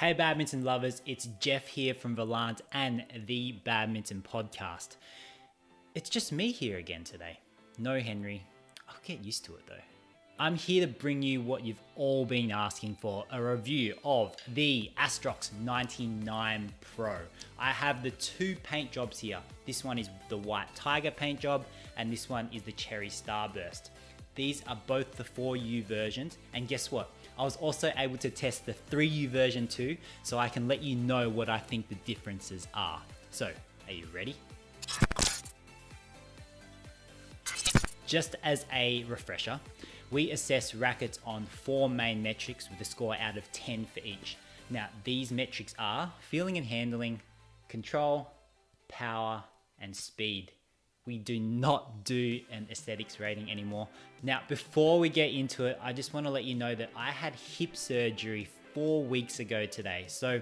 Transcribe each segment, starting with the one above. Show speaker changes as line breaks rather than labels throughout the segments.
Hey badminton lovers, it's Jeff here from Volant and the Badminton Podcast. It's just me here again today. No Henry. I'll get used to it though. I'm here to bring you what you've all been asking for, a review of the Astrox 99 Pro. I have the two paint jobs here. This one is the White Tiger paint job and this one is the Cherry Starburst. These are both the 4U versions, and guess what? I was also able to test the 3U version too, so I can let you know what I think the differences are. So, are you ready? Just as a refresher, we assess rackets on 4 main metrics with a score out of 10 for each. Now, these metrics are feeling and handling, control, power, and speed. We do not do an aesthetics rating anymore. Now, before we get into it, I just want to let you know that I had hip surgery 4 weeks ago today, so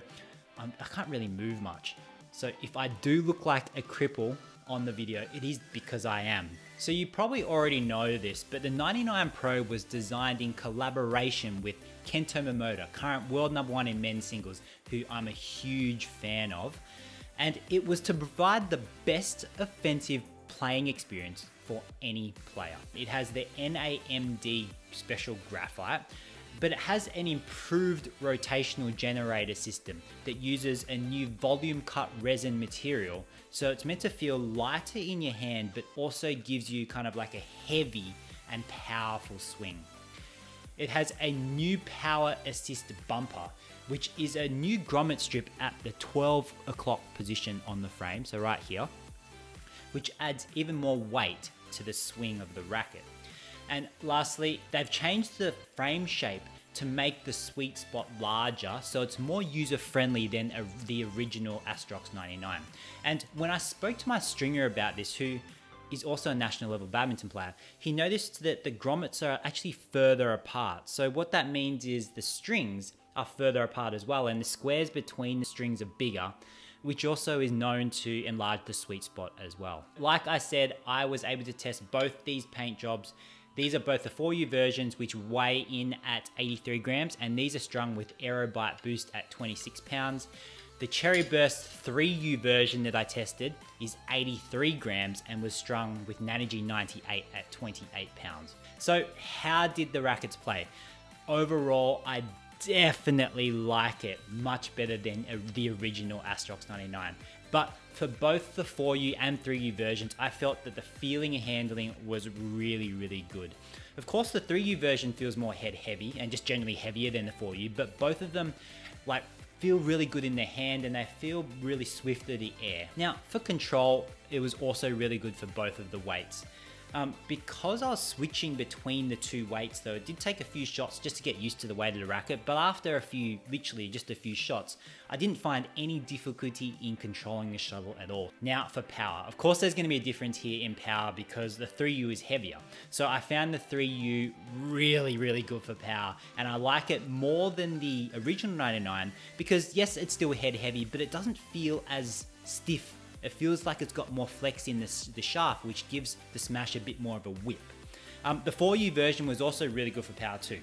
I can't really move much. So if I do look like a cripple on the video, it is because I am. So you probably already know this, but the 99 Pro was designed in collaboration with Kento Momota, current world #1 in men's singles, who I'm a huge fan of. And it was to provide the best offensive playing experience for any player. It has the NAMD special graphite, but it has an improved rotational generator system that uses a new volume cut resin material. So it's meant to feel lighter in your hand, but also gives you kind of like a heavy and powerful swing. It has a new power assist bumper, which is a new grommet strip at the 12 o'clock position on the frame, so right here, which adds even more weight to the swing of the racket. And lastly, they've changed the frame shape to make the sweet spot larger, so it's more user-friendly than the original Astrox 99. And when I spoke to my stringer about this, who is also a national level badminton player, he noticed that the grommets are actually further apart. So what that means is the strings are further apart as well, and the squares between the strings are bigger, which also is known to enlarge the sweet spot as well. Like I said, I was able to test both these paint jobs. These are both the 4U versions, which weigh in at 83 grams, and these are strung with Aerobite Boost at 26 pounds. The Cherry Burst 3U version that I tested is 83 grams and was strung with Nanogy 98 at 28 pounds. So how did the rackets play? Overall, I definitely like it much better than the original Astrox 99. But for both the 4U and 3U versions, I felt that the feeling and handling was really good. Of course, the 3U version feels more head heavy and just generally heavier than the 4U, but both of them feel really good in the hand and they feel really swift through the air. Now, for control, it was also really good for both of the weights. Because I was switching between the two weights though, it did take a few shots just to get used to the weight of the racket, but after literally just a few shots, I didn't find any difficulty in controlling the shuttle at all. Now for power, of course there's going to be a difference here in power because the 3U is heavier. So I found the 3U really good for power, and I like it more than the original 99 because yes, it's still head heavy, but it doesn't feel as stiff. It feels like it's got more flex in the shaft, which gives the smash a bit more of a whip. The 4U version was also really good for power too.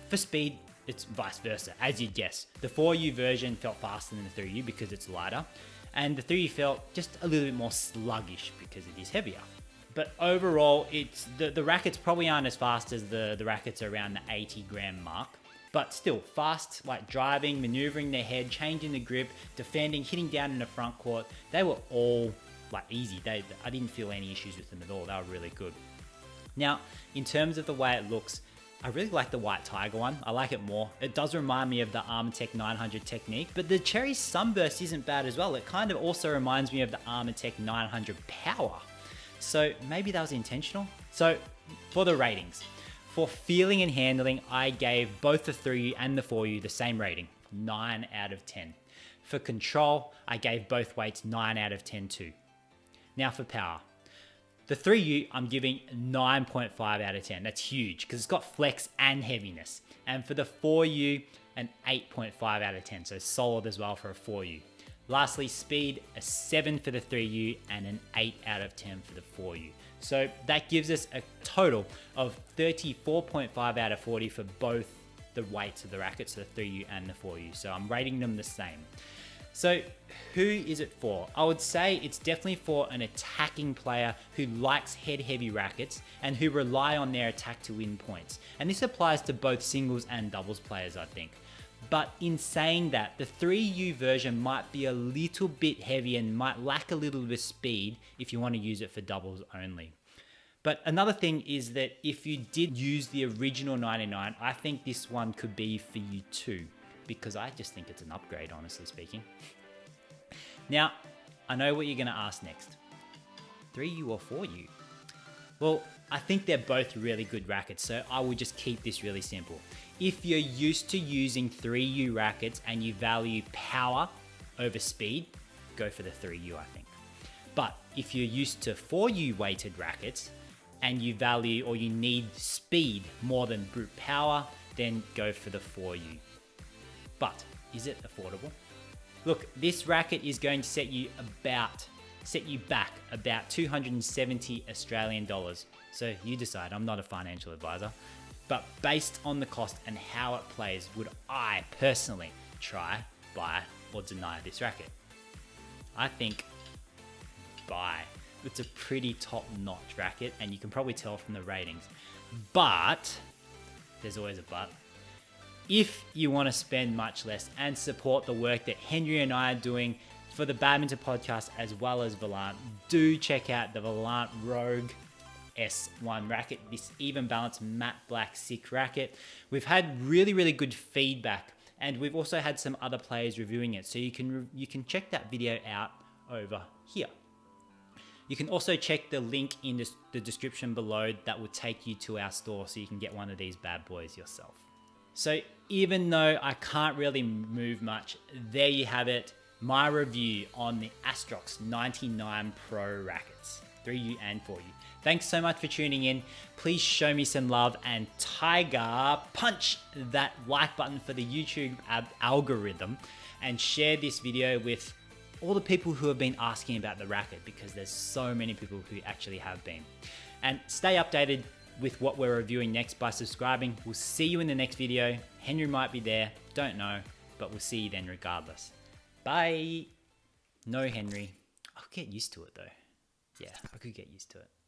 For speed, it's vice versa, as you'd guess. The 4U version felt faster than the 3U because it's lighter, and the 3U felt just a little bit more sluggish because it is heavier. But overall, the rackets probably aren't as fast as the rackets around the 80 gram mark. But still fast, like driving, maneuvering their head, changing the grip, defending, hitting down in the front court. They were all easy. I didn't feel any issues with them at all. They were really good. Now, in terms of the way it looks, I really like the White Tiger one. I like it more. It does remind me of the Armatech 900 technique, but the Cherry Sunburst isn't bad as well. It kind of also reminds me of the Armatech 900 Power. So maybe that was intentional. So for the ratings. For feeling and handling, I gave both the 3U and the 4U the same rating, 9 out of 10. For control, I gave both weights 9 out of 10 too. Now for power. The 3U, I'm giving 9.5 out of 10. That's huge because it's got flex and heaviness. And for the 4U, an 8.5 out of 10. So solid as well for a 4U. Lastly, speed, a 7 for the 3U and an 8 out of 10 for the 4U. So that gives us a total of 34.5 out of 40 for both the weights of the rackets, so the 3U and the 4U. So I'm rating them the same. So who is it for? I would say it's definitely for an attacking player who likes head-heavy rackets and who rely on their attack to win points. And this applies to both singles and doubles players, I think. But in saying that, the 3U version might be a little bit heavy and might lack a little bit of speed if you want to use it for doubles only. But another thing is that if you did use the original 99, I think this one could be for you too, because I just think it's an upgrade, honestly speaking. Now, I know what you're going to ask next. 3U or 4U? Well, I think they're both really good rackets, so I will just keep this really simple. If you're used to using 3U rackets and you value power over speed, go for the 3U, I think. But if you're used to 4U weighted rackets and you value or you need speed more than brute power, then go for the 4U. But is it affordable? Look, this racket is going to set you back about 270 Australian dollars. So you decide, I'm not a financial advisor. But based on the cost and how it plays, would I personally try, buy, or deny this racket? I think buy. It's a pretty top-notch racket, and you can probably tell from the ratings. But, there's always a but. If you want to spend much less and support the work that Henry and I are doing for the Badminton Podcast as well as Volant, do check out the Volant Rogue S1 racket, this even balanced matte black sick racket. We've had really good feedback, and we've also had some other players reviewing it, so you can check that video out over here. You can also check the link in the description below that will take you to our store so you can get one of these bad boys yourself. So even though I can't really move much, there you have it, my review on the Astrox 99 Pro rackets, 3U and 4U. Thanks so much for tuning in. Please show me some love and tiger punch that like button for the YouTube algorithm and share this video with all the people who have been asking about the racket, because there's so many people who actually have been. And stay updated with what we're reviewing next by subscribing. We'll see you in the next video. Henry might be there, don't know, but we'll see you then regardless. Bye. No Henry. I'll get used to it though. Yeah, I could get used to it.